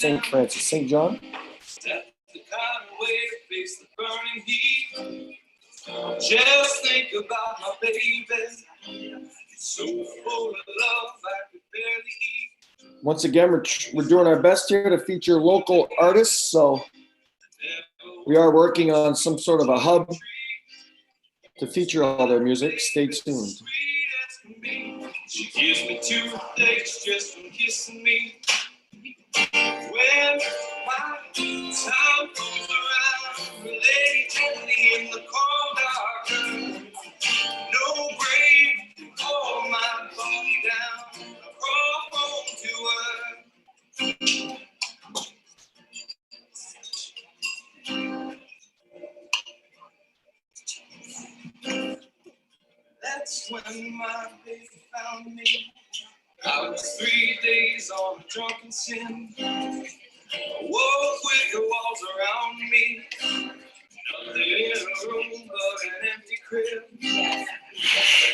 St. Francis, St. John. That's the kind of way to face the burning heat. Just think about my baby. So full of love, I could barely eat. Once again, we're doing our best here to feature local artists, so we are working on some sort of a hub to feature all their music. Stay tuned. She gives me 2 days just from kissing me. When my time comes around, lay gently in the cold dark room. No grave can hold my body down. I crawl home to her. That's when my baby found me. I was 3 days on a drunken sin. I woke with the walls around me. Nothing in a room but an empty crib.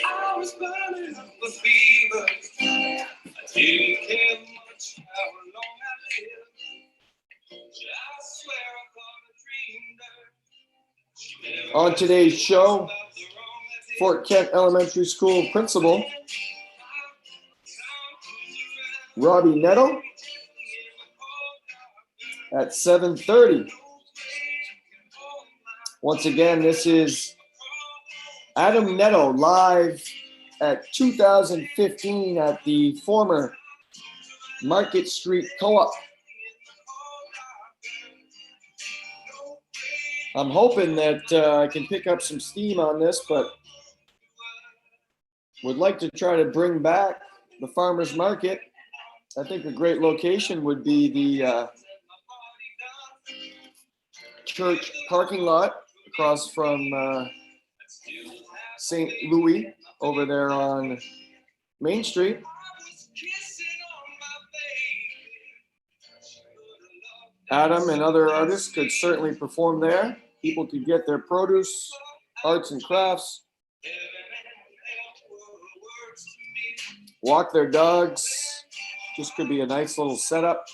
I was burning up a fever. I didn't care much how long I lived. I swear I thought I dreamed her. On today's show, Fort Kent Elementary School Principal Robbie Nettle at 7:30. Once again, this is Adam Nedo live at 2015 at the former Market Street Co-op. I'm hoping that I can pick up some steam on this, but would like to try to bring back the farmers market. I think a great location would be the church parking lot across from St. Louis over there on Main Street. Adam and other artists could certainly perform there. People could get their produce, arts and crafts, walk their dogs. Just could be a nice little setup.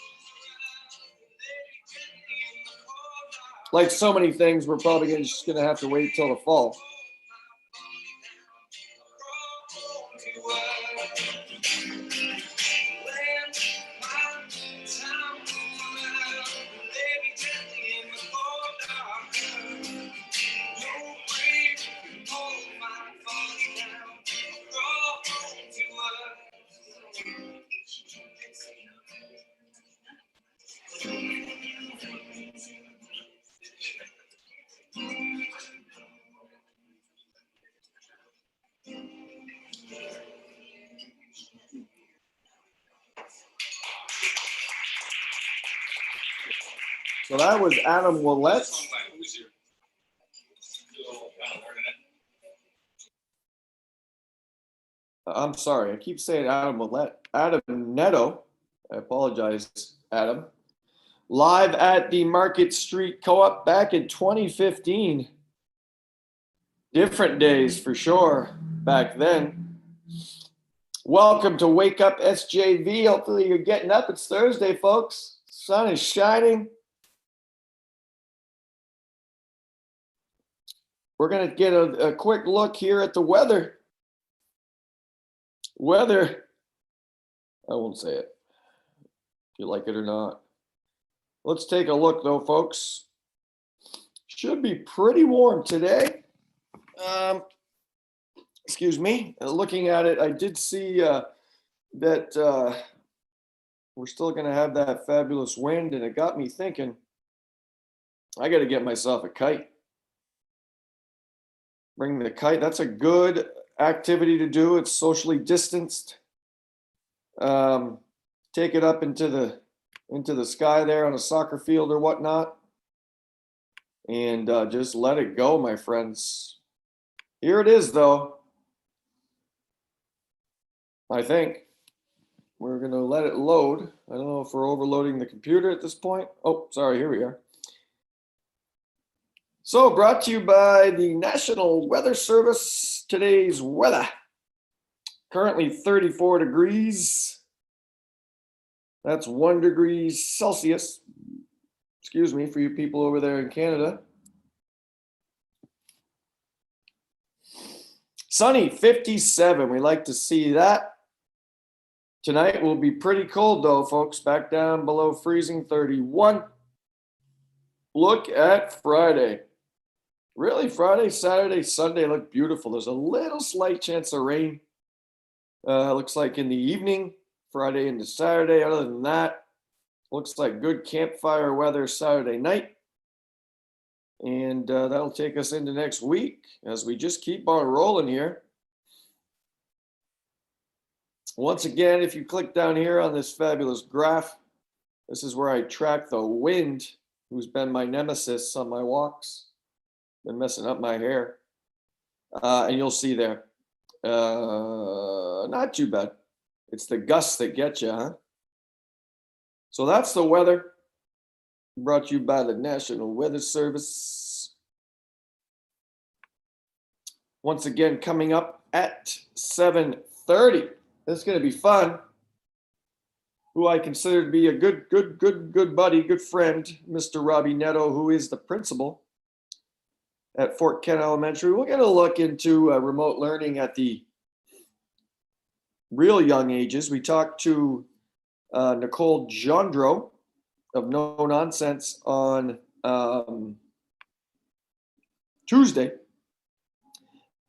Like so many things, we're probably just going to have to wait till the fall. So that was Adam Willett. I'm sorry, I keep saying Adam Willett. Adam Nedo. I apologize, Adam. Live at the Market Street Co-op back in 2015. Different days for sure back then. Welcome to Wake Up SJV. Hopefully you're getting up. It's Thursday, folks. Sun is shining. We're going to get a quick look here at the weather. Weather. I won't say it. If you like it or not. Let's take a look though, folks. Should be pretty warm today. Excuse me. Looking at it, I did see that we're still going to have that fabulous wind, and it got me thinking, I got to get myself a kite. Bring the kite. That's a good activity to do. It's socially distanced. Take it up into the sky there on a soccer field or whatnot, and just let it go, my friends. Here it is, though. I think we're going to let it load. I don't know if we're overloading the computer at this point. Oh, sorry. Here we are. So brought to you by the National Weather Service. Today's weather. Currently 34 degrees. That's 1 degree Celsius. Excuse me for you people over there in Canada. Sunny, 57. We like to see that. Tonight will be pretty cold though, folks. Back down below freezing, 31. Look at Friday. Really, Friday, Saturday, Sunday look beautiful. There's a little slight chance of rain. Looks like in the evening, Friday into Saturday. Other than that, looks like good campfire weather Saturday night. And that'll take us into next week as we just keep on rolling here. Once again, if you click down here on this fabulous graph, this is where I track the wind, who's been my nemesis on my walks. Been messing up my hair. And you'll see there. Not too bad. It's the gusts that get you, huh? So that's the weather. Brought to you by the National Weather Service. Once again, coming up at 7:30. This is going to be fun. Who I consider to be a good buddy, good friend, Mr. Robbie Nedo, who is the principal at Fort Kent Elementary. We're going to look into remote learning at the real young ages. We talked to Nicole Gendreau of No Nonsense on Tuesday.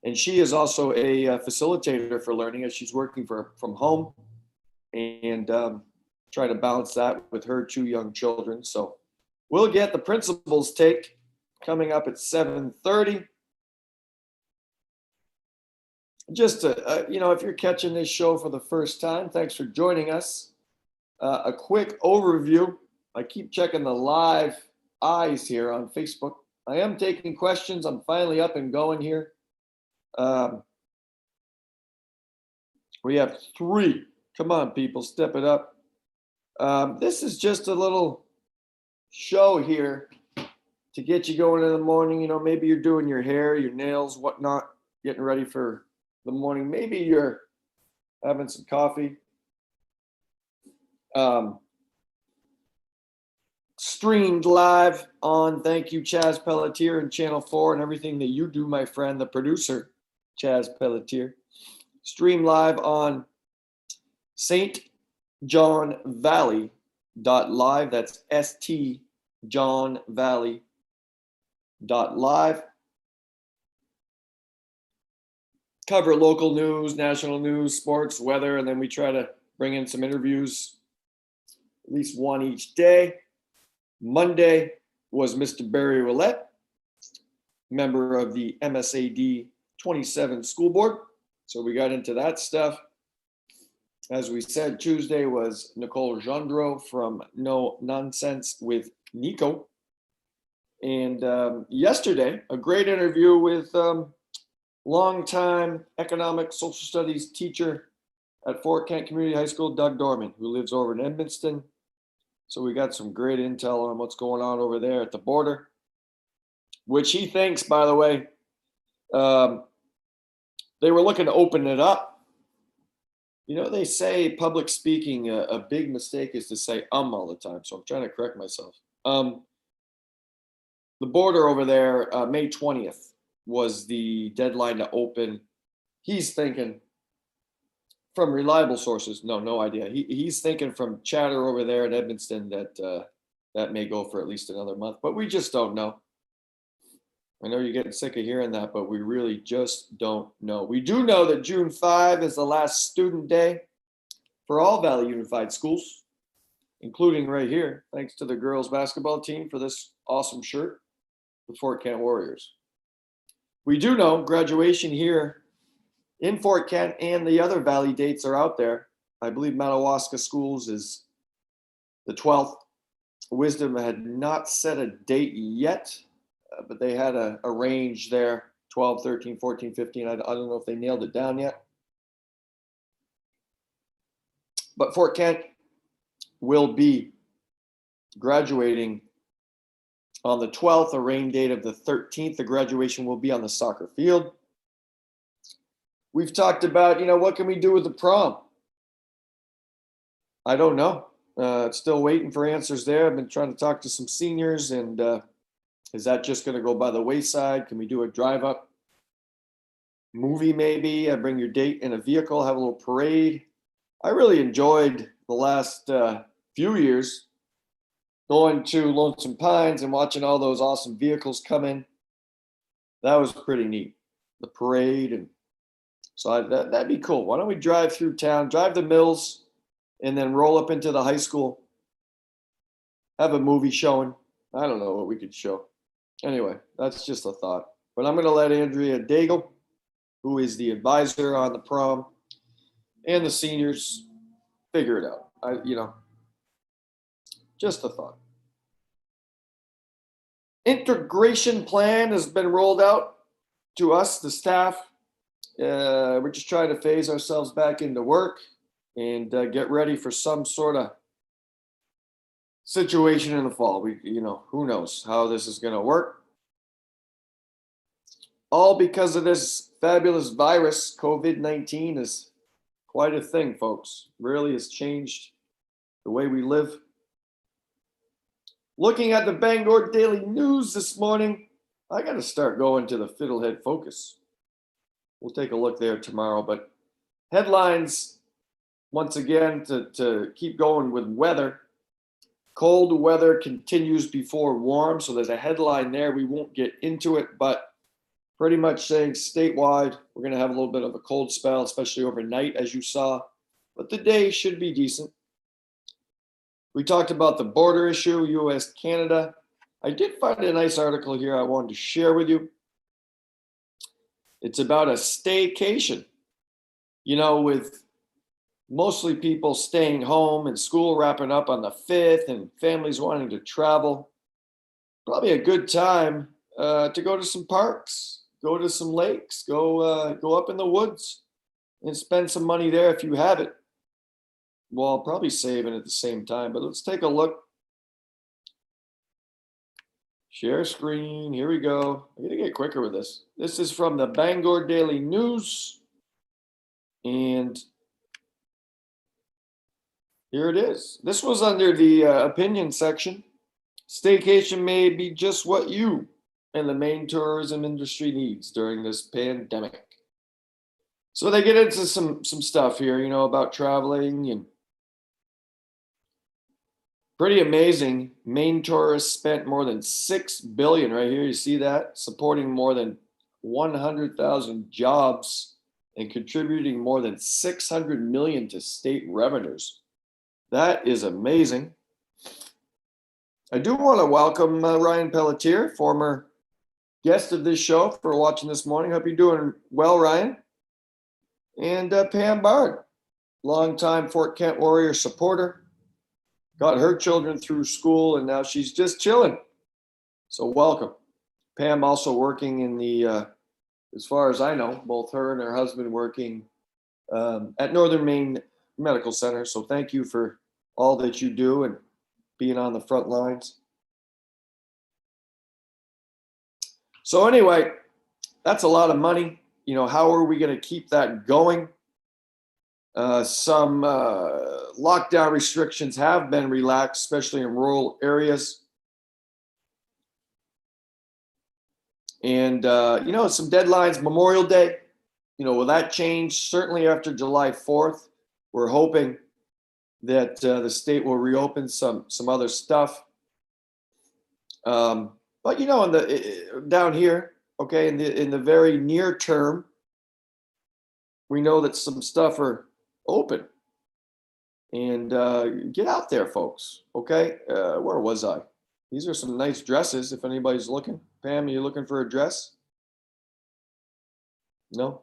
And she is also a facilitator for learning as she's working from home and try to balance that with her 2 young children. So we'll get the principal's take coming up at 7:30. Just to, if you're catching this show for the first time, thanks for joining us. A quick overview. I keep checking the live eyes here on Facebook. I am taking questions. I'm finally up and going here. We have 3. Come on, people, step it up. This is just a little show here to get you going in the morning. Maybe you're doing your hair, your nails, whatnot, getting ready for the morning. Maybe you're having some coffee. Streamed live on, thank you, Chaz Pelletier and Channel 4 and everything that you do, my friend, the producer, Chaz Pelletier. Stream live on stjohnvalley.live. That's stjohnvalley.live. Cover local news, national news, sports, weather, and then we try to bring in some interviews, at least one each day. Monday was Mr. Barry Roulette, member of the MSAD 27 school board. So we got into that stuff. As we said, Tuesday was Nicole Gendreau from No Nonsense with Nico. And yesterday, a great interview with longtime economic social studies teacher at Fort Kent Community High School, Doug Dorman, who lives over in Edmundston. So we got some great intel on what's going on over there at the border, which he thinks, by the way, they were looking to open it up. They say public speaking, a big mistake is to say all the time. So I'm trying to correct myself. The border over there, May 20th was the deadline to open. He's thinking from reliable sources, no idea. He's thinking from chatter over there at Edmundston that that may go for at least another month, but we just don't know. I know you're getting sick of hearing that, but we really just don't know. We do know that June 5 is the last student day for all Valley Unified schools, including right here. Thanks to the girls basketball team for this awesome shirt, the Fort Kent Warriors. We do know graduation here in Fort Kent and the other Valley dates are out there. I believe Madawaska Schools is the 12th. Wisdom had not set a date yet, but they had a range there, 12, 13, 14, 15. I don't know if they nailed it down yet. But Fort Kent will be graduating on the 12th, a rain date of the 13th. The graduation will be on the soccer field. We've talked about, what can we do with the prom? I don't know. Still waiting for answers there. I've been trying to talk to some seniors, and is that just going to go by the wayside? Can we do a drive up movie maybe? Bring your date in a vehicle, have a little parade. I really enjoyed the last few years going to Lonesome Pines and watching all those awesome vehicles come in. That was pretty neat. The parade, and so that'd be cool. Why don't we drive through town, drive the mills, and then roll up into the high school, have a movie showing. I don't know what we could show. Anyway, that's just a thought. But I'm going to let Andrea Daigle, who is the advisor on the prom, and the seniors figure it out. Just a thought. Integration plan has been rolled out to us, the staff. We're just trying to phase ourselves back into work and get ready for some sort of situation in the fall. Who knows how this is going to work. All because of this fabulous virus. COVID-19 is quite a thing, folks. Really has changed the way we live. Looking at the Bangor Daily News this morning, I got to start going to the Fiddlehead Focus. We'll take a look there tomorrow. But headlines, once again, to keep going with weather. Cold weather continues before warm. So there's a headline there. We won't get into it, but pretty much saying statewide, we're going to have a little bit of a cold spell, especially overnight, as you saw. But the day should be decent. We talked about the border issue, U.S.-Canada. I did find a nice article here I wanted to share with you. It's about a staycation. With mostly people staying home and school wrapping up on the 5th and families wanting to travel. Probably a good time to go to some parks, go to some lakes, go up in the woods and spend some money there if you have it. Well, probably saving at the same time, but let's take a look. Share screen, here we go. I'm gonna get quicker with this. This is from the Bangor Daily News. And here it is. This was under the opinion section. Staycation may be just what you and the main tourism industry needs during this pandemic. So they get into some stuff here, about traveling, and pretty amazing. Maine tourists spent more than $6 billion right here. You see that? Supporting more than 100,000 jobs and contributing more than $600 million to state revenues. That is amazing. I do want to welcome Ryan Pelletier, former guest of this show, for watching this morning. Hope you're doing well, Ryan. And Pam Bard, longtime Fort Kent Warrior supporter. Got her children through school, and now she's just chilling. So welcome. Pam also working in the, as far as I know, both her and her husband working at Northern Maine Medical Center. So thank you for all that you do and being on the front lines. So anyway, that's a lot of money. How are we going to keep that going? Some lockdown restrictions have been relaxed, especially in rural areas. And, some deadlines, Memorial Day, will that change? Certainly after July 4th, we're hoping that the state will reopen some other stuff. But, down here, okay, in the very near term, we know that some stuff are open. And get out there, folks, okay? Where was I? These are some nice dresses if anybody's looking. Pam, are you looking for a dress? No?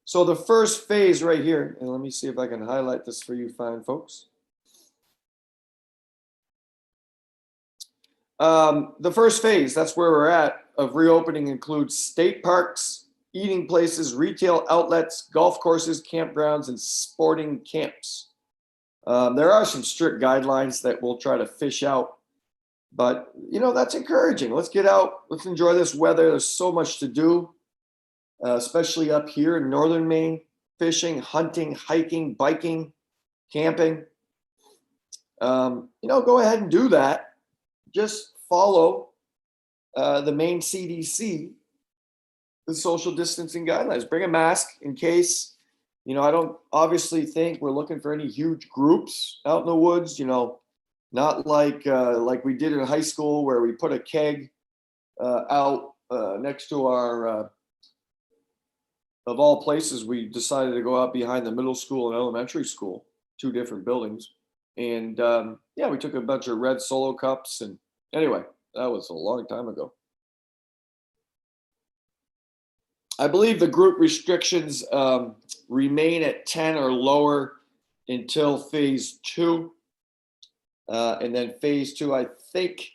So the first phase right here, and let me see if I can highlight this for you fine folks. The first phase, that's where we're at, of reopening includes state parks, eating places, retail outlets, golf courses, campgrounds, and sporting camps. There are some strict guidelines that we'll try to fish out, but that's encouraging. Let's get out, let's enjoy this weather. There's so much to do, especially up here in Northern Maine. fishing, hunting, hiking, biking, camping, go ahead and do that. Just follow the main CDC, the social distancing guidelines. Bring a mask in case, I don't obviously think we're looking for any huge groups out in the woods, not like we did in high school where we put a keg out next to our, of all places, we decided to go out behind the middle school and elementary school, 2 different buildings. And we took a bunch of red Solo cups. And anyway, that was a long time ago. I believe the group restrictions remain at 10 or lower until phase 2. And then phase 2, I think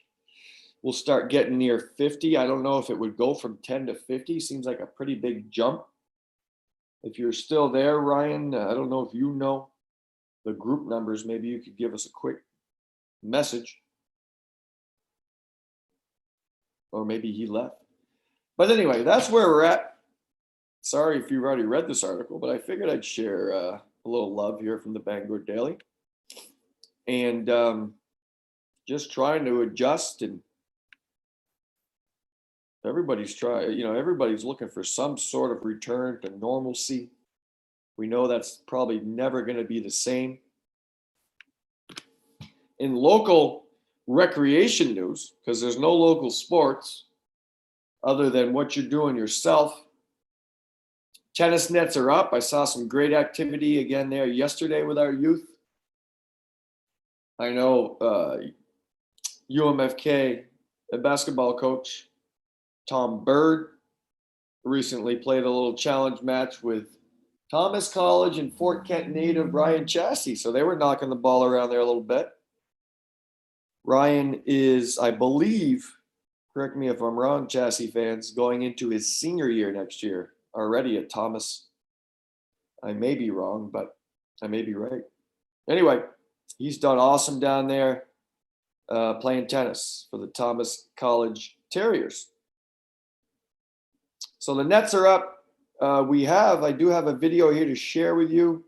we'll start getting near 50. I don't know if it would go from 10 to 50. Seems like a pretty big jump. If you're still there, Ryan, I don't know if you know the group numbers. Maybe you could give us a quick message. Or maybe he left. But anyway, that's where we're at. Sorry if you've already read this article, but I figured I'd share a little love here from the Bangor Daily. And just trying to adjust, and everybody's looking for some sort of return to normalcy. We know that's probably never going to be the same. In local recreation news, because there's no local sports other than what you're doing yourself, tennis nets are up. I saw some great activity again there yesterday with our youth. I know UMFK, a basketball coach, Tom Bird, recently played a little challenge match with Thomas College and Fort Kent native Ryan Chassie. So they were knocking the ball around there a little bit. Ryan is, I believe, correct me if I'm wrong, Chassie fans, going into his senior year next year already at Thomas. I may be wrong, but I may be right. Anyway, he's done awesome down there playing tennis for the Thomas College Terriers. So the nets are up. I do have a video here to share with you.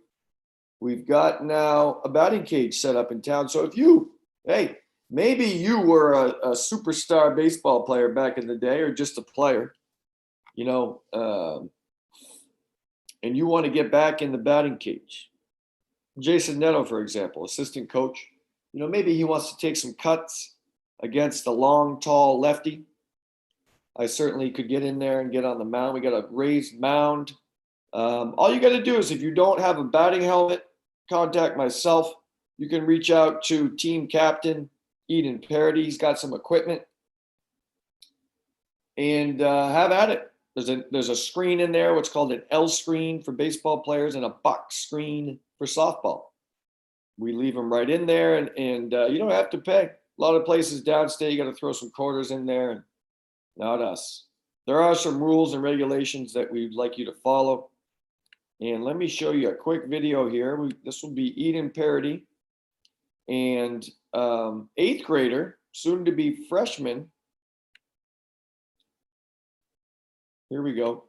We've got now a batting cage set up in town. So if maybe you were a superstar baseball player back in the day, or just a player, and you want to get back in the batting cage. Jason Nettle, for example, assistant coach, maybe he wants to take some cuts against the long, tall lefty. I certainly could get in there and get on the mound. We got a raised mound. All you got to do is, if you don't have a batting helmet, contact myself. You can reach out to team captain Eden Parody. He's got some equipment, and have at it. There's a screen in there, what's called an L screen for baseball players, and a box screen for softball. We leave them right in there, and you don't have to pay. A lot of places downstate, you got to throw some quarters in there, and not us. There are some rules and regulations that we'd like you to follow. And let me show you a quick video here. This will be Eden Parody and 8th grader, soon to be freshman. Here we go.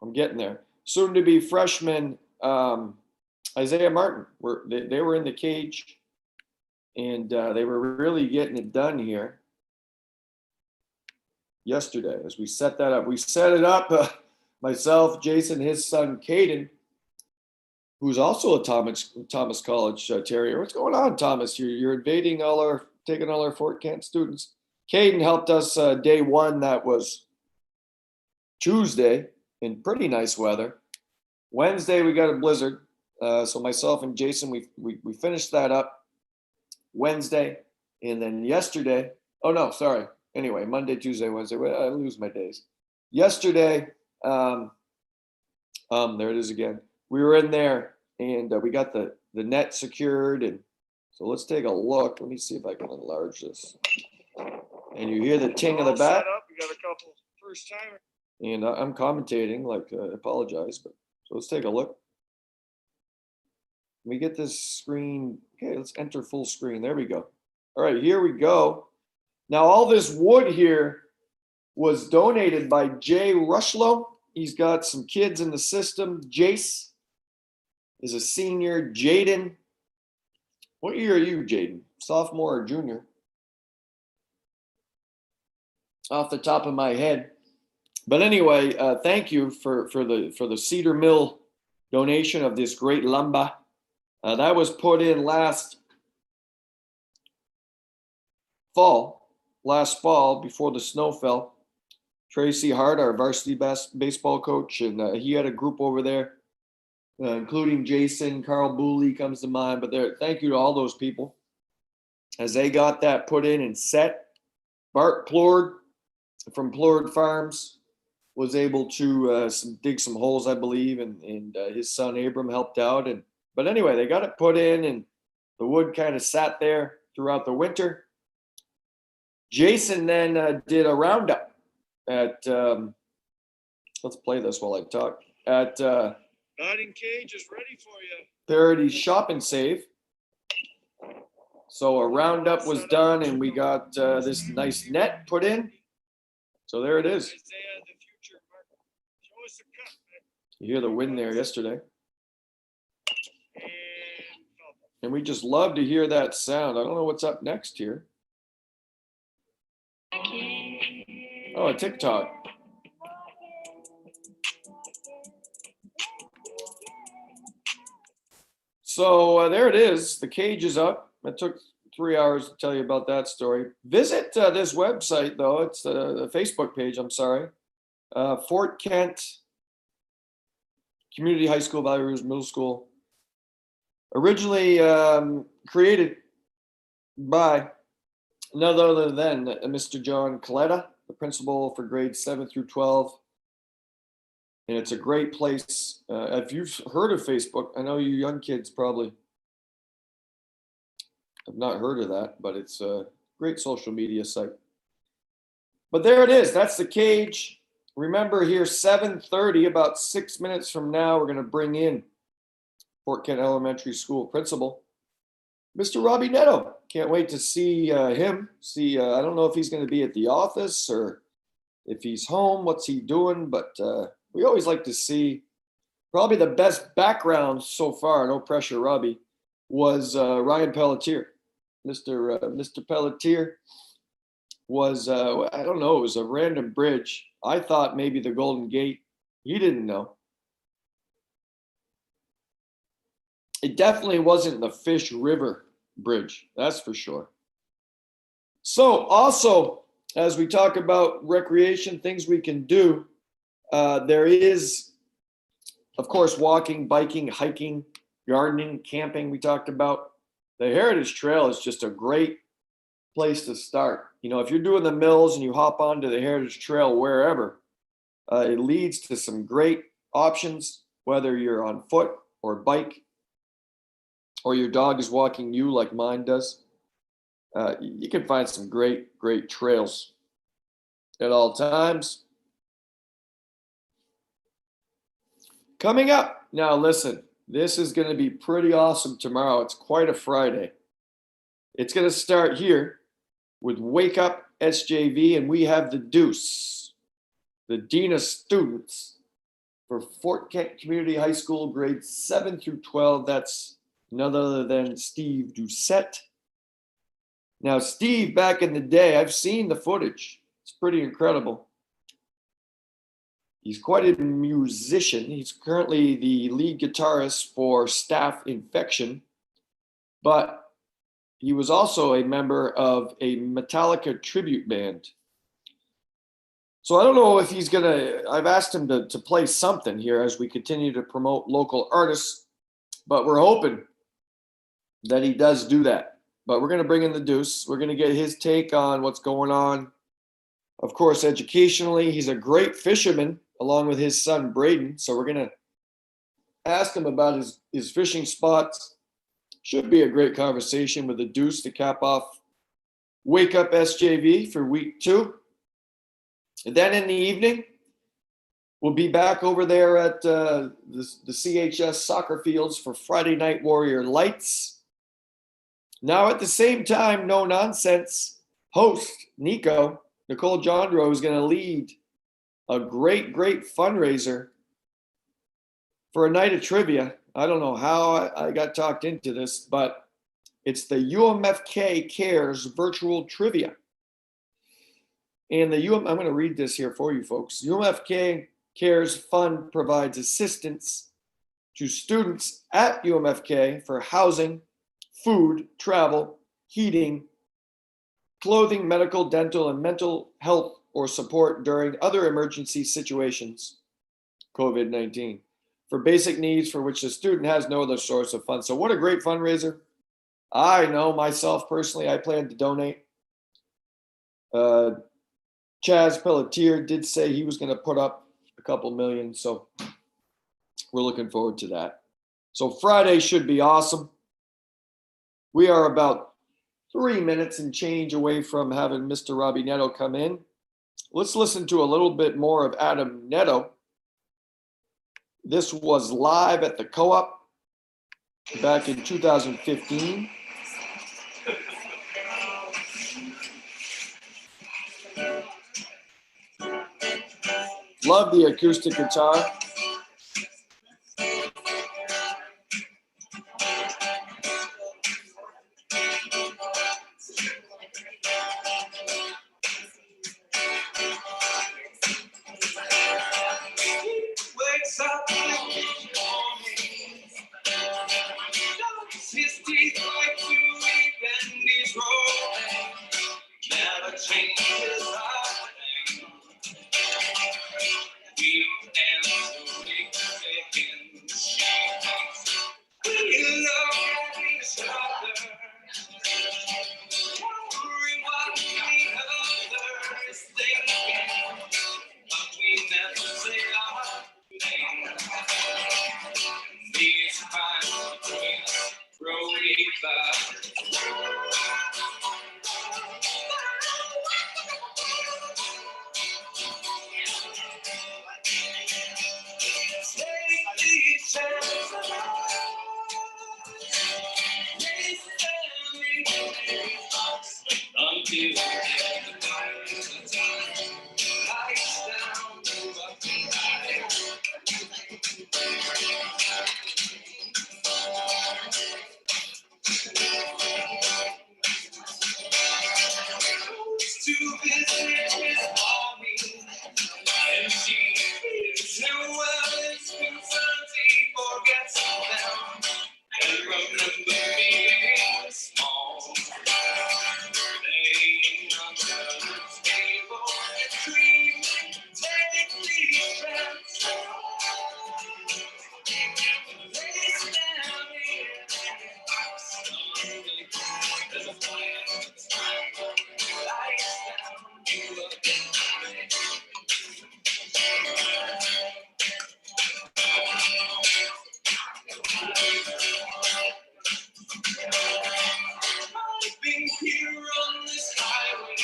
I'm getting there. Soon to be freshman Isaiah Martin. They were in the cage, and they were really getting it done here yesterday as we set that up. We set it up, myself, Jason, his son, Caden, who's also a Thomas College Terrier. What's going on, Thomas? You're invading taking all our Fort Kent students. Caden helped us day 1. That was Tuesday in pretty nice weather. Wednesday, we got a blizzard. So myself and Jason, we finished that up Wednesday. And then yesterday, anyway, Monday, Tuesday, Wednesday, I lose my days. Yesterday, there it is again. We were in there, and we got the net secured. And so let's take a look. Let me see if I can enlarge this. And you hear the ting of the bat. You got a couple first timers. And I'm commentating, I apologize, but so let's take a look. Let me get this screen. Okay, let's enter full screen. There we go. All right, here we go. Now, all this wood here was donated by Jay Rushlow. He's got some kids in the system. Jace, is a senior. Jaden, what year are you, Jaden? Sophomore or junior? Off the top of my head. But anyway, thank you for the Cedar Mill donation of this great lumber. That was put in last fall before the snow fell. Tracy Hart, our varsity baseball coach, and he had a group over there, including Jason, Carl Booley comes to mind. But thank you to all those people as they got that put in and set. Bart Plord from Plord Farms was able to dig some holes, I believe, and his son Abram helped out. But anyway, they got it put in, and the wood kind of sat there throughout the winter. Jason then did a roundup at let's play this while I talk at Batting cage is ready for you. Parody Shop and Save. So a roundup was done, and we got this nice net put in. So there it is. Isaiah, the future, Mark. Show us the cut, man. You hear the wind there yesterday. And And we just love to hear that sound. I don't know what's up next here. Oh, a TikTok. So there it is. The cage is up. It took 3 hours to tell you about that story. Visit this website, though. It's a Facebook page, I'm sorry. Fort Kent Community High School, Valley Rouge Middle School. Originally created by none other than Mr. John Coletta, the principal for grades 7 through 12. And it's a great place. If you've heard of Facebook, I know you young kids probably have not heard of that, but it's a great social media site. But there it is. That's the cage. Remember here, 7:30, about 6 minutes from now, we're going to bring in Fort Kent Elementary School principal, Mr. Robbie Nedo. Can't wait to see him. I don't know if he's going to be at the office or if he's home, what's he doing, but we always like to see. Probably the best background so far, no pressure, Robbie, was Ryan Pelletier. Mr. Pelletier was, I don't know, it was a random bridge. I thought maybe the Golden Gate. He didn't know. It definitely wasn't the Fish River Bridge, that's for sure. So also, as we talk about recreation, things we can do, there is, of course, walking, biking, hiking, gardening, camping we talked about. The Heritage Trail is just a great place to start. You know, if you're doing the mills and you hop onto the Heritage Trail wherever, it leads to some great options, whether you're on foot or bike, or your dog is walking you like mine does. You can find some great trails at all times. Coming up, now listen, this is going to be pretty awesome tomorrow. It's quite a Friday. It's going to start here with Wake Up SJV, and we have the Deuce, the Dean of Students for Fort Kent Community High School, grades 7 through 12. That's none other than Steve Doucette. Now, Steve, back in the day, I've seen the footage. It's pretty incredible. He's quite a musician. He's currently the lead guitarist for Staff Infection, but he was also a member of a Metallica tribute band. So I don't know if he's I've asked him to play something here as we continue to promote local artists, but we're hoping that he does do that. But we're going to bring in the Deuce. We're going to get his take on what's going on. Of course, educationally, he's a great fisherman along with his son, Braden. So we're going to ask him about his fishing spots. Should be a great conversation with the Deuce to cap off Wake Up SJV for week 2. And then in the evening, we'll be back over there at the CHS soccer fields for Friday Night Warrior Lights. Now, at the same time, No Nonsense host Nicole Jondro is going to lead a great fundraiser for a night of trivia. I don't know how I got talked into this, but it's the UMFK Cares virtual trivia. And I'm going to read this here for you folks. UMFK Cares Fund provides assistance to students at UMFK for housing, food, travel, heating, clothing, medical, dental, and mental health or support during other emergency situations, COVID-19, for basic needs for which the student has no other source of funds. So what a great fundraiser. I know myself personally, I plan to donate. Chaz Pelletier did say he was going to put up a couple million, so we're looking forward to that. So Friday should be awesome. We are about 3 minutes and change away from having Mr. Robbie Neto come in. Let's listen to a little bit more of Adam Neto. This was live at the Co-op back in 2015. Love the acoustic guitar. Wakes up in the morning, his teeth like to weep and he's rolling, never changes a thing. We and we begin to change. We love each other, wondering what the other is thinking, but we never say our name. These times between us grow deeper. Take these chances. Until the time lights down up tonight. To visit his army, and she is who well is concerned, he forgets them and remember being small. Laying under the table and dreaming, take these chances. They stand here, there's a plan. Lights down, you look at me. I've been here on this highway.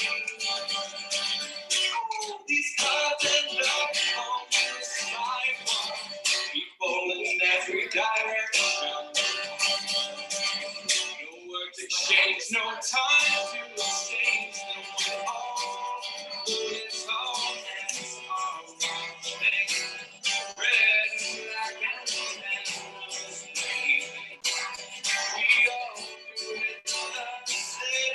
These cars end up on the sidewalk. People in every direction. No words exchanged, no time to exchange them all. It's all it's all red, black, and we all do it the same.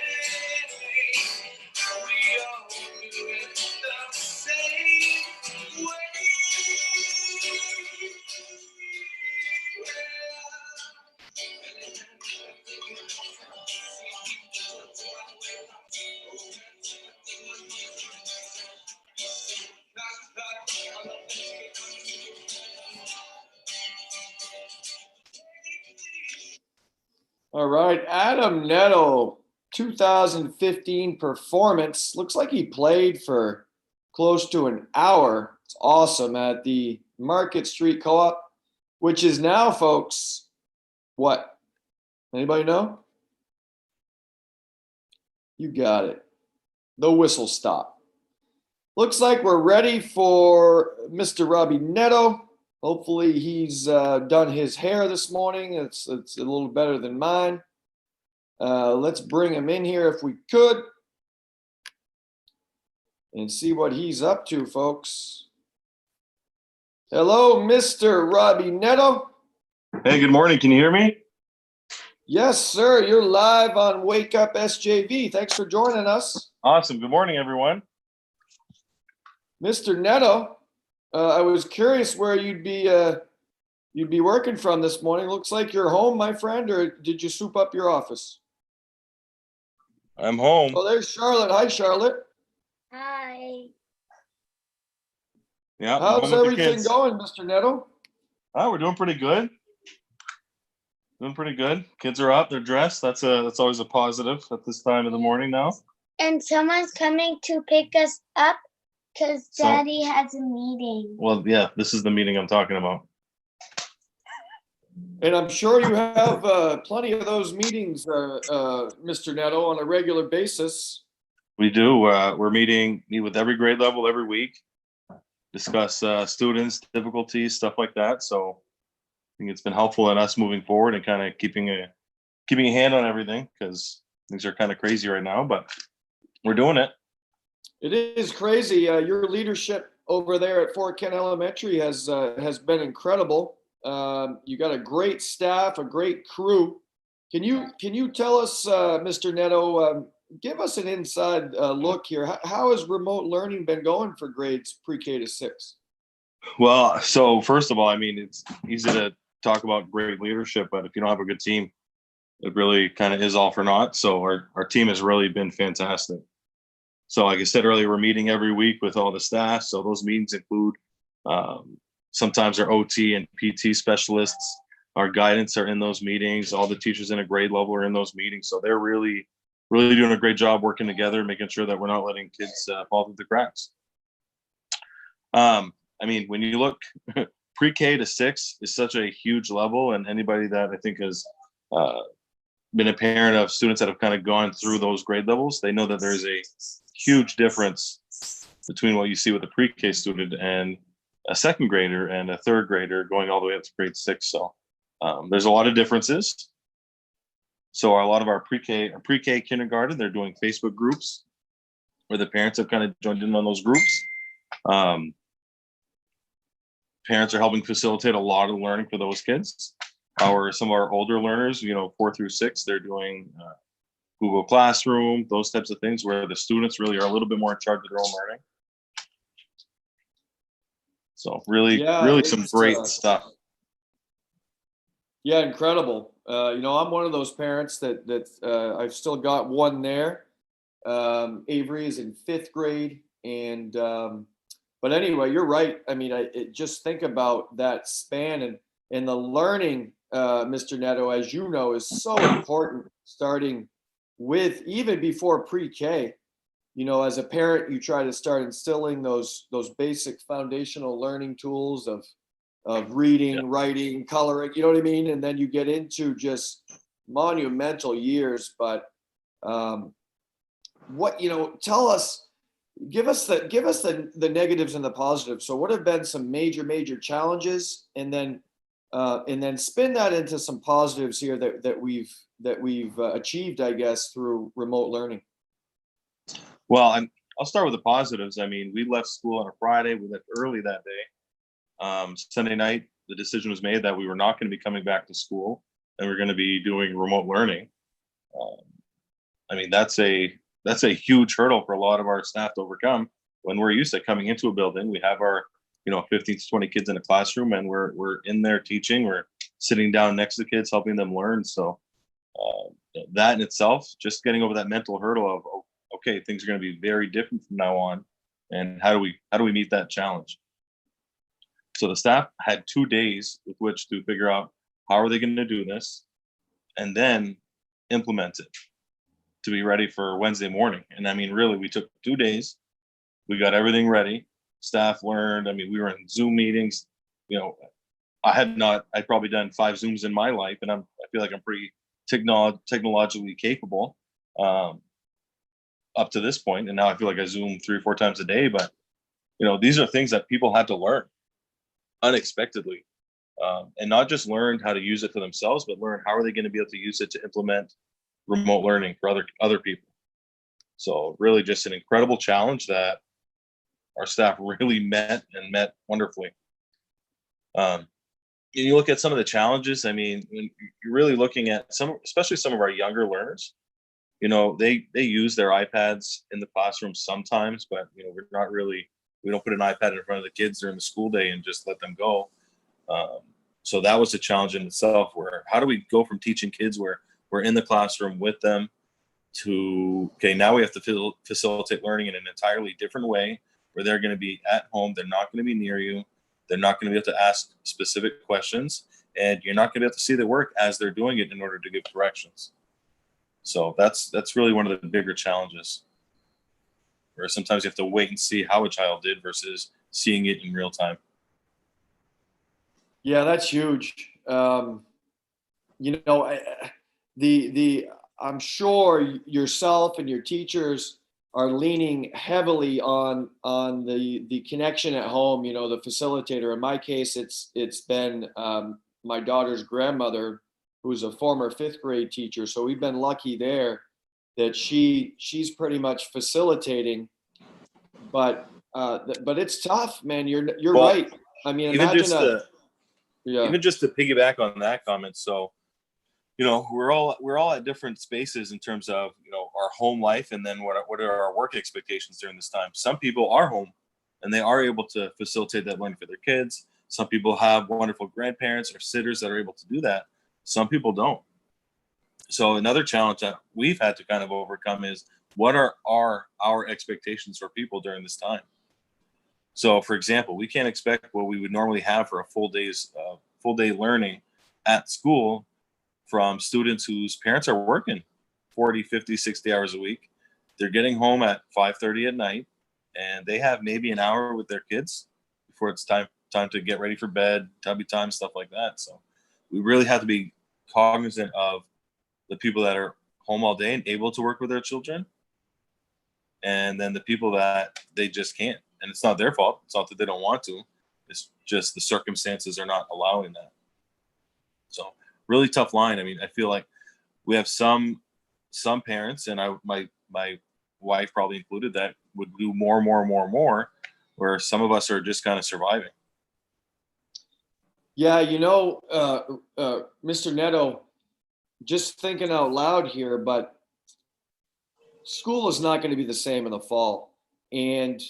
We all do it the same way. All right, Adam Neto, 2015 performance. Looks like he played for close to an hour. It's awesome at the Market Street Co-op, which is now, folks, what? Anybody know? You got it. The whistle stop. Looks like we're ready for Mr. Robbie Neto. Hopefully he's done his hair this morning. It's a little better than mine. Let's bring him in here if we could and see what he's up to, folks. Hello, Mr. Robbie Neto. Hey, good morning. Can you hear me? Yes, sir. You're live on Wake Up SJV. Thanks for joining us. Awesome. Good morning, everyone. Mr. Neto, I was curious where you'd be working from this morning. Looks like you're home, my friend, or did you soup up your office? I'm home. Oh, there's Charlotte. Hi, Charlotte. Hi. Yeah, I'm How's home with the everything kids. going, Mr. Neto? Oh, we're doing pretty good. Doing pretty good. Kids are up. They're dressed. That's always a positive at this time of the morning now. And someone's coming to pick us up because So- Daddy has a meeting. Well, yeah, this is the meeting I'm talking about. And I'm sure you have plenty of those meetings, Mr. Neto, on a regular basis. We do. We're meet with every grade level every week, discuss students, difficulties, stuff like that. So I think it's been helpful in us moving forward and kind of keeping a hand on everything because things are kind of crazy right now, but we're doing it. It is crazy. Your leadership over there at Fort Kent Elementary has been incredible. You got a great staff, a great crew. Can you tell us, Mr. Neto, give us an inside look here? How has remote learning been going for grades pre-K to 6? Well, so first of all, I mean, it's easy to talk about great leadership, but if you don't have a good team, it really kind of is all for naught. So our team has really been fantastic. So like I said earlier, we're meeting every week with all the staff. So those meetings include sometimes our OT and PT specialists. Our guidance are in those meetings. All the teachers in a grade level are in those meetings. So they're really doing a great job working together, making sure that we're not letting kids fall through the cracks. I mean, when you look, pre-K to 6 is such a huge level, and anybody that I think has been a parent of students that have kind of gone through those grade levels, they know that there's a huge difference between what you see with a pre-K student and a second grader and a third grader going all the way up to grade 6. So there's a lot of differences. So a lot of our pre-K kindergarten, they're doing Facebook groups where the parents have kind of joined in on those groups. Parents are helping facilitate a lot of learning for those kids. Some of our older learners, 4 through 6, they're doing Google Classroom, those types of things where the students really are a little bit more in charge of their own learning. So really some great stuff. Yeah, incredible. I'm one of those parents that I've still got one there. Avery is in 5th grade, and but anyway, you're right. I mean, just think about that span and the learning, Mr. Neto, as you know, is so important. Starting with even before pre-K, as a parent, you try to start instilling those basic foundational learning tools of reading, writing, coloring. You know what I mean? And then you get into just monumental years. But tell us. Give us the negatives and the positives. So what have been some major challenges, and then spin that into some positives here that we've achieved, I guess, through remote learning. Well, I'll start with the positives. I mean, we left school on a Friday. We left early that day. Sunday night, the decision was made that we were not going to be coming back to school, and we're going to be doing remote learning. I mean, that's a huge hurdle for a lot of our staff to overcome. When we're used to coming into a building, we have our 15 to 20 kids in a classroom, and we're in there teaching. We're sitting down next to kids, helping them learn. So that in itself, just getting over that mental hurdle of, okay, things are going to be very different from now on, and how do we meet that challenge? So the staff had 2 days with which to figure out how are they going to do this, and then implement it to be ready for Wednesday morning. And I mean, really, we took 2 days. We got everything ready. Staff learned. I mean, we were in Zoom meetings. I'd probably done 5 Zooms in my life, and I feel like I'm pretty technologically capable up to this point. And now I feel like I Zoom 3 or 4 times a day. But these are things that people had to learn unexpectedly, and not just learn how to use it for themselves, but learn how are they going to be able to use it to implement remote learning for other people. So really just an incredible challenge that our staff really met wonderfully. you look at some of the challenges. I mean, when you're really looking at especially some of our younger learners, they use their iPads in the classroom sometimes, but we don't put an iPad in front of the kids during the school day and just let them go. So that was a challenge in itself, where how do we go from teaching kids where we're in the classroom with them to, okay, now we have to facilitate learning in an entirely different way, where they're going to be at home. They're not going to be near you. They're not going to be able to ask specific questions, and you're not going to be able to see their work as they're doing it in order to give corrections. So that's really one of the bigger challenges, where sometimes you have to wait and see how a child did versus seeing it in real time. Yeah, that's huge. I'm sure yourself and your teachers are leaning heavily on the connection at home. The facilitator. In my case, it's been my daughter's grandmother, who's a former 5th grade teacher. So we've been lucky there that she's pretty much facilitating. But it's tough, man. You're Well, right. I mean, even imagine even just to piggyback on that comment. So, we're all at different spaces in terms of, our home life, and then what are our work expectations during this time. Some people are home and they are able to facilitate that learning for their kids. Some people have wonderful grandparents or sitters that are able to do that. Some people don't. So another challenge that we've had to kind of overcome is, what are our expectations for people during this time? So, for example, we can't expect what we would normally have for a full day learning at school from students whose parents are working 40, 50, 60 hours a week. They're getting home at 5:30 at night, and they have maybe an hour with their kids before it's time to get ready for bed, tubby time, stuff like that. So we really have to be cognizant of the people that are home all day and able to work with their children, and then the people that they just can't. And it's not their fault. It's not that they don't want to. It's just the circumstances are not allowing that. So really tough line. I mean, I feel like we have some parents, and my wife probably included, that would do more, where some of us are just kind of surviving. Yeah, Mr. Nedo, just thinking out loud here, but school is not going to be the same in the fall. And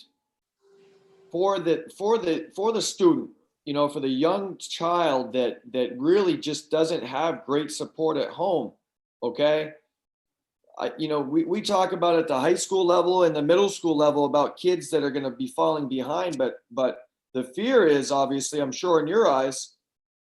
for the student, for the young child that really just doesn't have great support at home, okay? We talk about at the high school level and the middle school level about kids that are going to be falling behind, but the fear is, obviously, I'm sure in your eyes,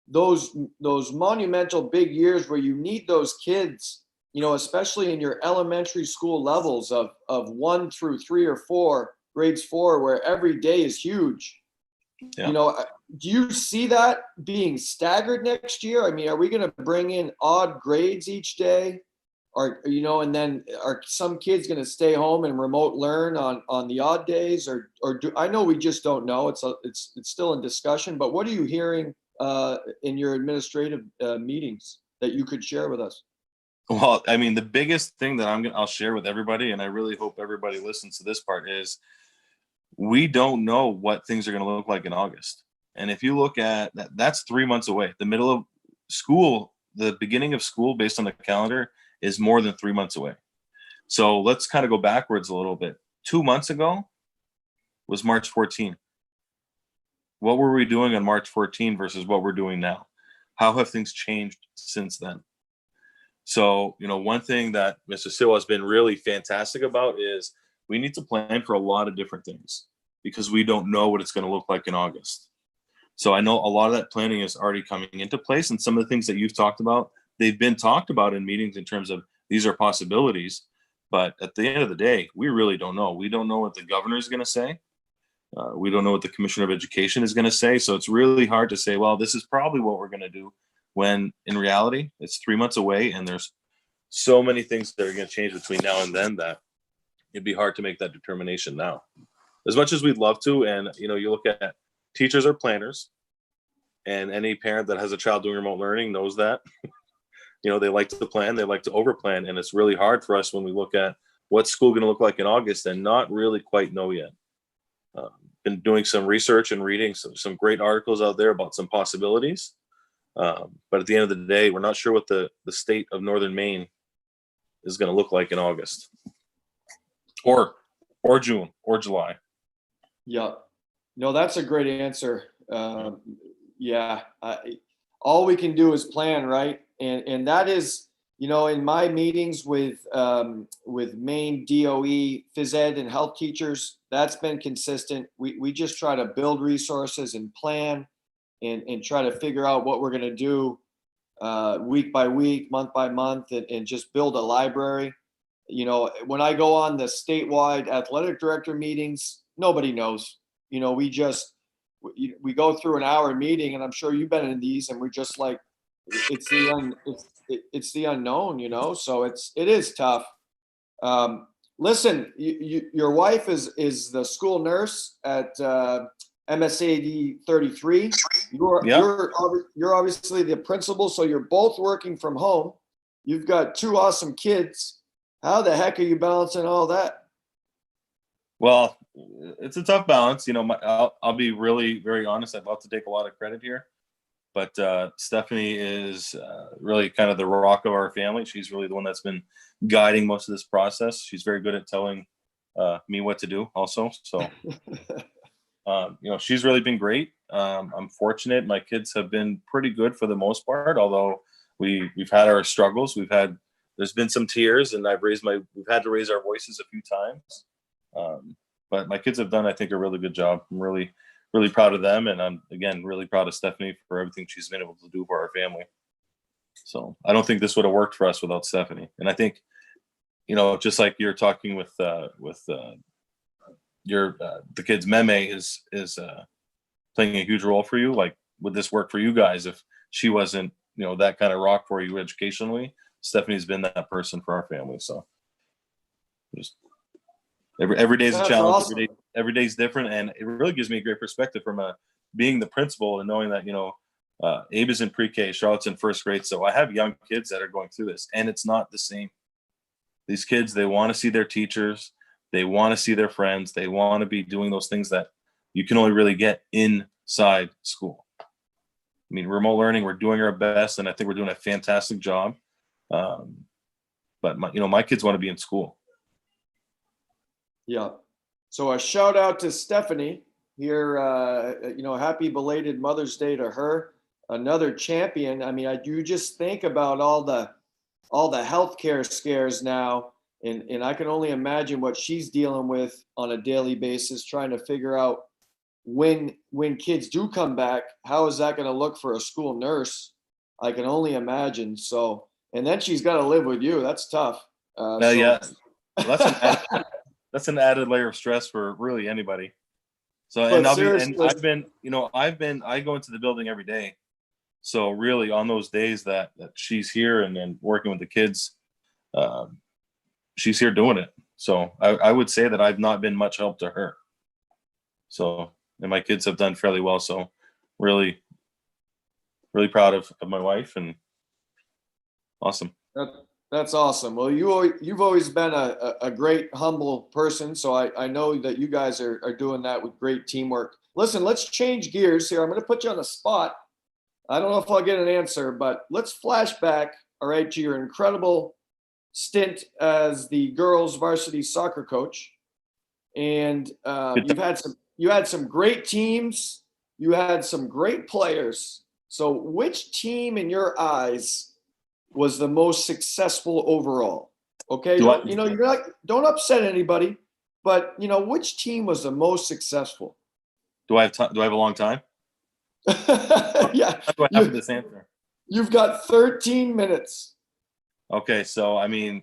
those monumental big years where you need those kids, especially in your elementary school levels of 1 through 3 or 4, grades 4, where every day is huge. Yeah. Do you see that being staggered next year? I mean, are we going to bring in odd grades each day? And then are some kids going to stay home and remote learn on the odd days, or I know we just don't know. It's still in discussion, but what are you hearing in your administrative meetings that you could share with us? Well, I mean, the biggest thing that I'll share with everybody, and I really hope everybody listens to this part, is we don't know what things are going to look like in August. And if you look at that, that's 3 months away. The middle of school, the beginning of school based on the calendar, is more than 3 months away. So let's kind of go backwards a little bit. 2 months ago was March 14. What were we doing on March 14 versus what we're doing now? How have things changed since then? So, one thing that Mr. Sill has been really fantastic about is we need to plan for a lot of different things, because we don't know what it's going to look like in August. So I know a lot of that planning is already coming into place, and some of the things that you've talked about, they've been talked about in meetings in terms of these are possibilities. But at the end of the day, we really don't know. We don't know what the governor is going to say. We don't know what the Commissioner of Education is going to say. So it's really hard to say, well, this is probably what we're going to do, when in reality, it's 3 months away, and there's so many things that are going to change between now and then that it'd be hard to make that determination now. As much as we'd love to, and you look at teachers are planners, and any parent that has a child doing remote learning knows that. They like to plan, they like to overplan, and it's really hard for us when we look at what's school going to look like in August and not really quite know yet. Been doing some research and reading some great articles out there about some possibilities, But at the end of the day, we're not sure what the state of Northern Maine is going to look like in August or June or July. Yeah. No, that's a great answer. Yeah. All we can do is plan, right? And that is, in my meetings with Maine DOE, phys ed, and health teachers, that's been consistent. We just try to build resources and plan and try to figure out what we're going to do week by week, month by month, and just build a library. When I go on the statewide athletic director meetings, nobody knows. We go through an hour meeting, and I'm sure you've been in these, and we're just like, it's the unknown. So it is tough. Listen, your wife is the school nurse at MSAD 33. You're obviously the principal, so you're both working from home. You've got two awesome kids. How the heck are you balancing all that? Well, it's a tough balance. I'll be really very honest. I'd love to take a lot of credit here, but Stephanie is really kind of the rock of our family. She's really the one that's been guiding most of this process. She's very good at telling me what to do also. So, she's really been great. I'm fortunate. My kids have been pretty good for the most part, although we've had our struggles. There's been some tears, and we've had to raise our voices a few times. But my kids have done, I think, a really good job. I'm really, really proud of them. And I'm, again, really proud of Stephanie for everything she's been able to do for our family. So I don't think this would have worked for us without Stephanie. And I think, just like you're talking with the kids, Meme is playing a huge role for you. Like, would this work for you guys if she wasn't, that kind of rock for you educationally? Stephanie's been that person for our family. So just every day is a challenge. Awesome. Every day is different, and it really gives me a great perspective from being the principal and knowing that Abe is in pre-K, Charlotte's in first grade, so I have young kids that are going through this, and it's not the same. These kids, they want to see their teachers, they want to see their friends, they want to be doing those things that you can only really get inside school. I mean, remote learning, we're doing our best, and I think we're doing a fantastic job. But my kids want to be in school. Yeah. So a shout out to Stephanie here. Happy belated Mother's Day to her. Another champion. I mean, you just think about all the healthcare scares now, and I can only imagine what she's dealing with on a daily basis, trying to figure out when kids do come back, how is that going to look for a school nurse? I can only imagine. So, and then she's got to live with you. That's tough. Yeah, well, that's an added layer of stress for really anybody. So, and I go into the building every day. So really on those days that she's here and working with the kids, she's here doing it. So I would say that I've not been much help to her. So, and my kids have done fairly well. So really, really proud of my wife, and awesome. That's awesome. Well, you've always been a great, humble person. So I know that you guys are doing that with great teamwork. Listen, let's change gears here. I'm going to put you on the spot. I don't know if I'll get an answer, but let's flash back, all right, to your incredible stint as the girls varsity soccer coach. And you had some great teams. You had some great players. So which team in your eyes was the most successful overall? Okay. Don't upset anybody, but which team was the most successful? Do I have time? Do I have a long time? Yeah. How do I have this answer? You've got 13 minutes. Okay. So, I mean,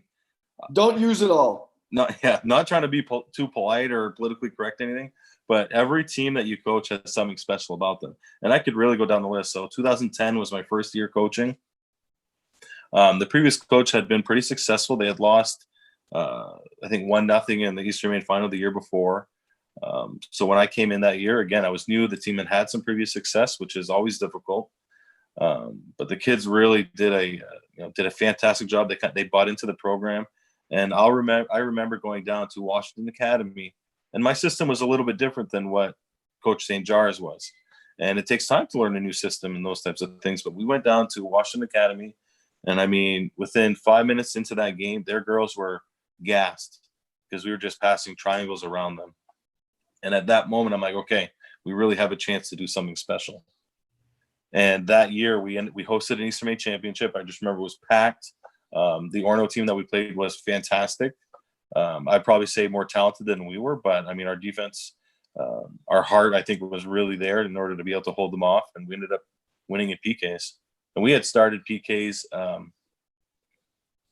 don't use it all. Not trying to be too polite or politically correct anything, but every team that you coach has something special about them. And I could really go down the list. So 2010 was my first year coaching. The previous coach had been pretty successful. They had lost, I think 1-0 in the Eastern Maine final the year before. So when I came in that year, again, I was new. The team had some previous success, which is always difficult. But the kids really did a fantastic job. They bought into the program. And I remember going down to Washington Academy, and my system was a little bit different than what Coach St. Jars was. and it takes time to learn a new system and those types of things. But we went down to Washington Academy, and I mean, within 5 minutes into that game, their girls were gassed because we were just passing triangles around them. And at that moment, I'm like, okay, we really have a chance to do something special. And that year, we hosted an Eastern Maine championship. I just remember it was packed. The Orono team that we played was fantastic. I'd probably say more talented than we were, but I mean, our defense, our heart, I think, was really there in order to be able to hold them off. And we ended up winning in PKs. And we had started PKs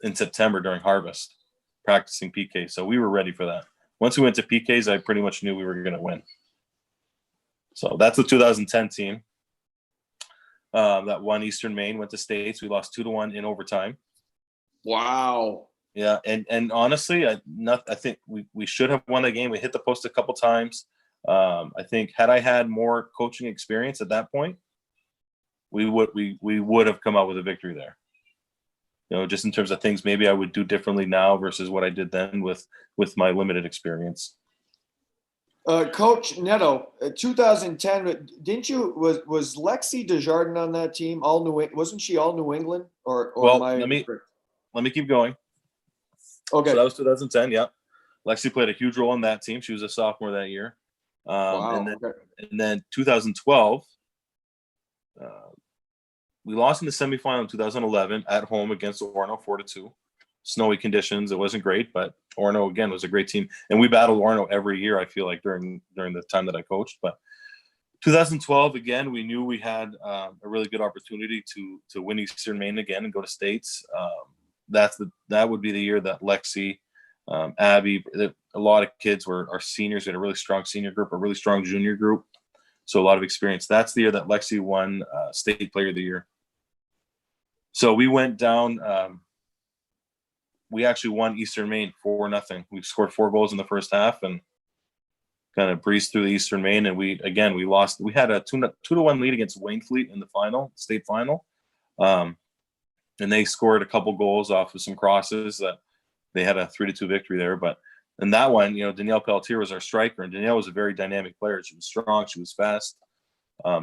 in September during harvest, practicing PKs. So we were ready for that. Once we went to PKs, I pretty much knew we were going to win. So that's the 2010 team that won Eastern Maine, went to states. We lost 2-1 in overtime. Wow. Yeah, and honestly, I think we should have won the game. We hit the post a couple times. I think had I had more coaching experience at that point, we would have come out with a victory there. You know, just in terms of things maybe I would do differently now versus what I did then with my limited experience. Coach Nedo, 2010, didn't you, was Lexi Desjardins on that team? Wasn't she all New England? Or Well, let me keep going. Okay. So that was 2010. Yeah, Lexi played a huge role in that team. She was a sophomore that year. Wow. And then 2012, we lost in the semifinal in 2011 at home against Orono 4-2. Snowy conditions. It wasn't great, but Orono again was a great team, and we battled Orono every year. I feel like during the time that I coached. But 2012 again, we knew we had a really good opportunity to win Eastern Maine again and go to states. That would be the year that Lexi, Abby, a lot of kids are seniors. We had a really strong senior group, a really strong junior group, so a lot of experience. That's the year that Lexi won State Player of the Year. So we went down. We actually won Eastern Maine 4-0. We scored 4 goals in the first half and kind of breezed through the Eastern Maine. And we lost. We had a 2-1 lead against Waynfleet in the state final. And they scored a couple goals off of some crosses that they had a 3-2 victory there. But in that one, you know, Danielle Pelletier was our striker, and Danielle was a very dynamic player. She was strong. She was fast.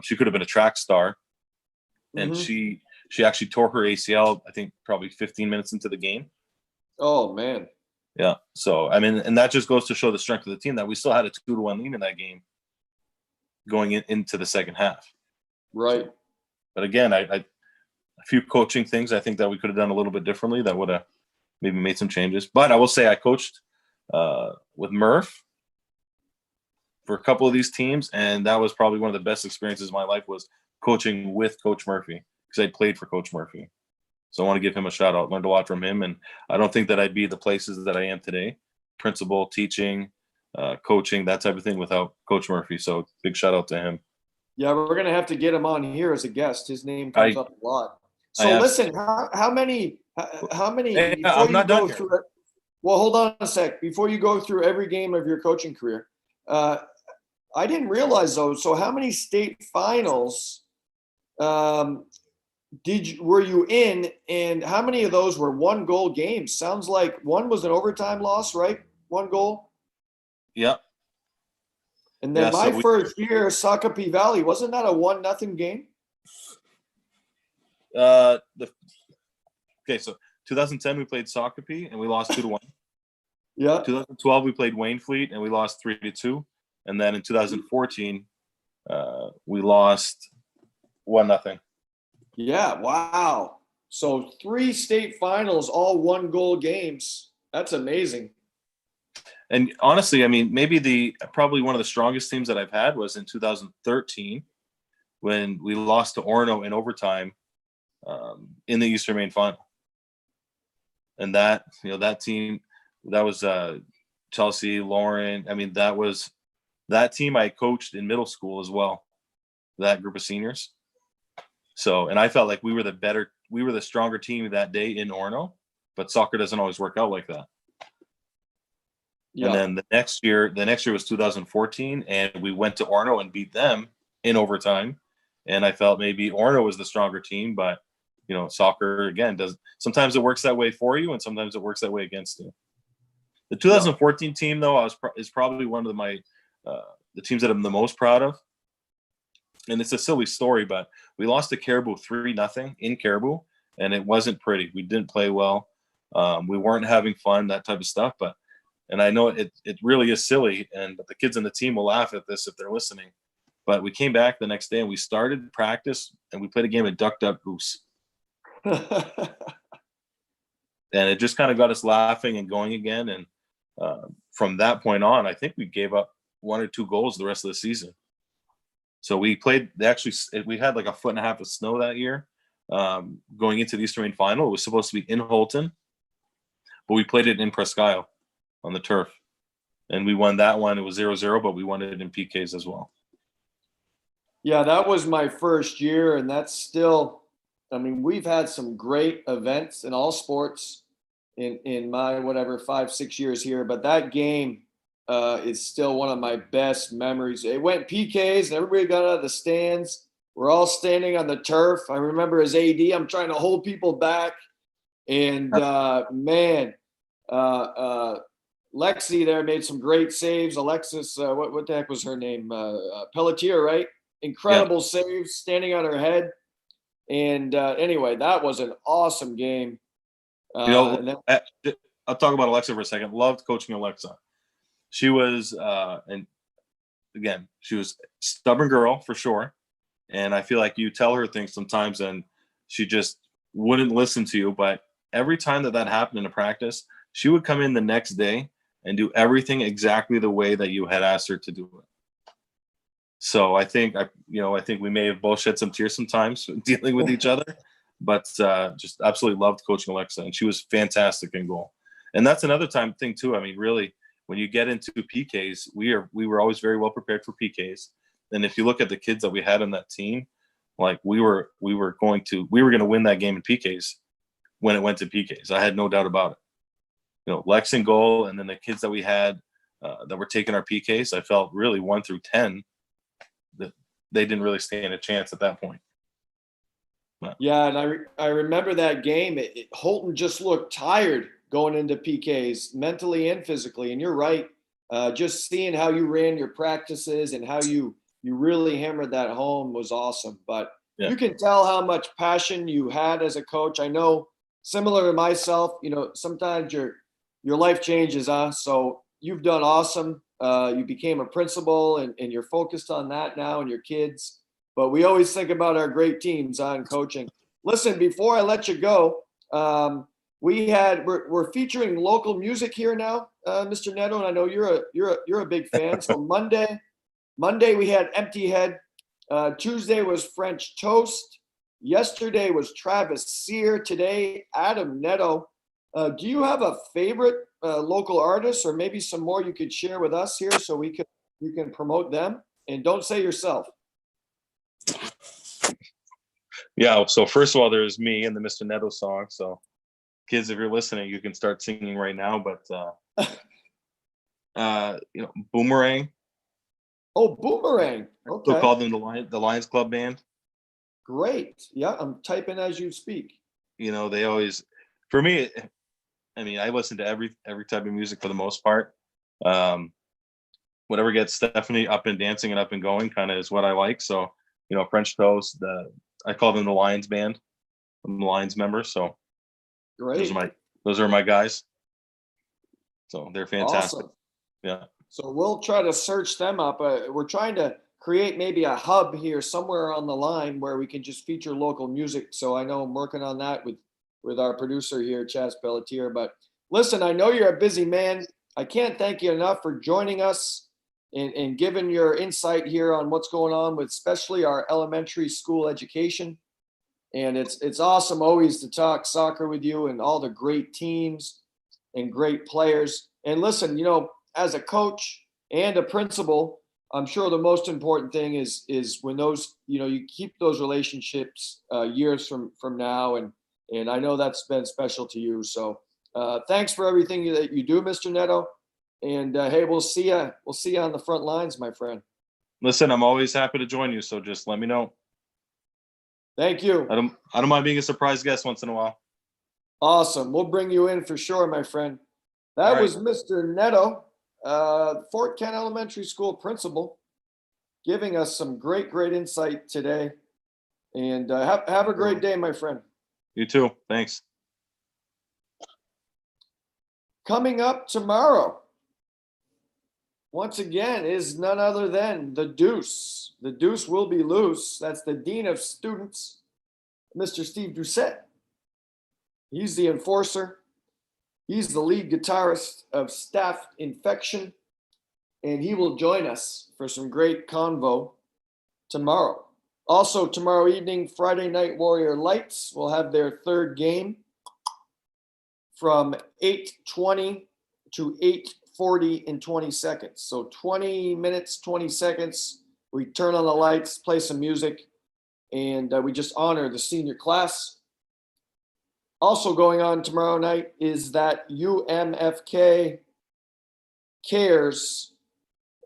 She could have been a track star. And Mm-hmm. she actually tore her ACL, I think, probably 15 minutes into the game. Oh, man. Yeah. So, I mean, and that just goes to show the strength of the team that we still had a 2-1 lead in that game going into the second half. Right. So, but again, a few coaching things I think that we could have done a little bit differently that would have maybe made some changes. But I will say I coached with Murph for a couple of these teams, and that was probably one of the best experiences of my life was coaching with Coach Murphy because I played for Coach Murphy. So I want to give him a shout out. Learned a lot from him, and I don't think that I'd be the places that I am today, principal, teaching, coaching, that type of thing, without Coach Murphy. So big shout out to him. Yeah, we're gonna have to get him on here as a guest. His name comes up a lot. So listen, how many? Hey, Before I'm you not go done here. through it, well, hold on a sec. Before you go through every game of your coaching career, I didn't realize though. So how many state finals were you in, and how many of those were 1-goal games? Sounds like one was an overtime loss, right? 1 goal. Yep. And then Yeah, first year, Shakopee Valley, wasn't that a 1-0 game? So 2010 we played Shakopee and we lost 2-1. Yeah. 2012 we played Waynfleet and we lost 3-2, and then in 2014 we lost 1-0. Yeah. Wow. So 3 state finals, all 1-goal games. That's amazing. And honestly, I mean, maybe probably one of the strongest teams that I've had was in 2013 when we lost to Orono in overtime in the Eastern Maine final. And that team, that was Chelsea, Lauren. I mean, that team I coached in middle school as well, that group of seniors. So, and I felt like we were the stronger team that day in Orono, but soccer doesn't always work out like that. Yeah. And then the next year was 2014, and we went to Orono and beat them in overtime. And I felt maybe Orono was the stronger team, but you know, soccer again sometimes it works that way for you, and sometimes it works that way against you. The 2014 team, though, is probably one of the teams that I'm the most proud of. and it's a silly story, but we lost to Caribou 3-0 in Caribou, and it wasn't pretty. We didn't play well. We weren't having fun, that type of stuff. And I know it really is silly, and the kids on the team will laugh at this if they're listening. But we came back the next day and we started practice and we played a game of Duck Duck Goose. And it just kind of got us laughing and going again. And from that point on, I think we gave up 1 or 2 goals the rest of the season. So we played, we had like a 1.5 feet of snow that year going into the Eastern Maine final. It was supposed to be in Holton, but we played it in Presque Isle on the turf. And we won that one. It was 0-0, but we won it in PKs as well. Yeah, that was my first year, and that's still, I mean, we've had some great events in all sports in my 5-6 years here, but that game is still one of my best memories. It went PKs and everybody got out of the stands. We're all standing on the turf. I remember as AD, I'm trying to hold people back. And Lexi there made some great saves. Alexis, what the heck was her name? Pelletier, right? Incredible saves, standing on her head. And anyway, that was an awesome game. I'll talk about Alexa for a second. Loved coaching Alexa. She was, and again, she was a stubborn girl for sure. And I feel like you tell her things sometimes and she just wouldn't listen to you. But every time that happened in a practice, she would come in the next day and do everything exactly the way that you had asked her to do it. So I think we may have both shed some tears sometimes dealing with each other, but just absolutely loved coaching Alexa, and she was fantastic in goal. And that's another thing too. I mean, really, when you get into PKs, we were always very well prepared for PKs. And if you look at the kids that we had on that team, like we were going to win that game in PKs when it went to PKs. I had no doubt about it. Lex in goal, and then the kids that we had that were taking our PKs, I felt really 1 through 10. They didn't really stand a chance at that point. But. Yeah, and I remember that game. Holton just looked tired going into PKs, mentally and physically. And you're right. Just seeing how you ran your practices and how you really hammered that home was awesome. But you can tell how much passion you had as a coach. I know, similar to myself, sometimes your life changes, so you've done awesome. You became a principal and you're focused on that now and your kids. But we always think about our great teams on coaching. Listen, before I let you go, we're featuring local music here now, Mr. Nedo, and I know you're a big fan. So Monday we had Empty Head. Tuesday was French Toast. Yesterday was Travis Sear. Today, Adam Nedo. Do you have a favorite local artist, or maybe some more you could share with us here so you can promote them? And don't say yourself. Yeah. So first of all, there's me and the Mr. Nedo song. So kids, if you're listening, you can start singing right now. But Boomerang. Oh, Boomerang. Okay. Still call them the Lions Club Band. Great. Yeah, I'm typing as you speak. They always, for me, I mean, I listen to every type of music for the most part. Whatever gets Stephanie up and dancing and up and going kind of is what I like. So, French Toast, I call them the Lions Band. I'm the Lions member. So great. Those are my guys. So they're fantastic. Awesome. Yeah. So we'll try to search them up. We're trying to create maybe a hub here somewhere on the line where we can just feature local music. So I know I'm working on that with our producer here, Chaz Pelletier. But listen, I know you're a busy man. I can't thank you enough for joining us and giving your insight here on what's going on with especially our elementary school education. And it's awesome always to talk soccer with you and all the great teams and great players. And listen, as a coach and a principal, I'm sure the most important thing is when those, you keep those relationships years from now. And I know that's been special to you. So thanks for everything that you do, Mr. Nedo. And hey, we'll see you on the front lines, my friend. Listen, I'm always happy to join you. So just let me know. Thank you. I don't mind being a surprise guest once in a while. Awesome. We'll bring you in for sure, my friend. That was Mr. Nedo, Fort Kent Elementary School principal. giving us some great insight today. And have a great day, my friend. You too. Thanks. Coming up tomorrow, once again, is none other than the Deuce. The Deuce will be loose. That's the Dean of Students, Mr. Steve Doucette. He's the enforcer. He's the lead guitarist of Staff Infection, and he will join us for some great convo tomorrow. Also, tomorrow evening, Friday Night Warrior Lights will have their third game from 8:20 to 8:40 in 20 seconds. So 20 minutes, 20 seconds. We turn on the lights, play some music, and we just honor the senior class. Also going on tomorrow night is that UMFK Cares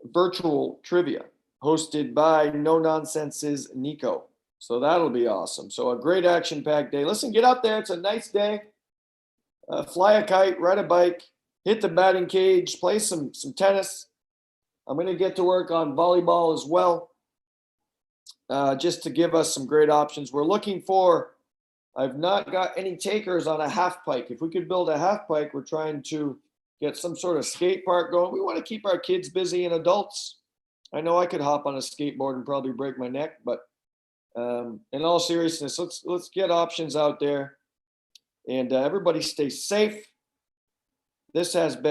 virtual trivia hosted by No Nonsense's Nico. So that'll be awesome. So a great action-packed day. Listen, get out there. It's a nice day. Fly a kite, ride a bike, hit the batting cage, play some tennis. I'm going to get to work on volleyball as well, just to give us some great options. We're looking for, I've not got any takers on a half pike. If we could build a half pike, we're trying to get some sort of skate park going. We want to keep our kids busy and adults. I know I could hop on a skateboard and probably break my neck, but in all seriousness, let's get options out there, and everybody stay safe. This has been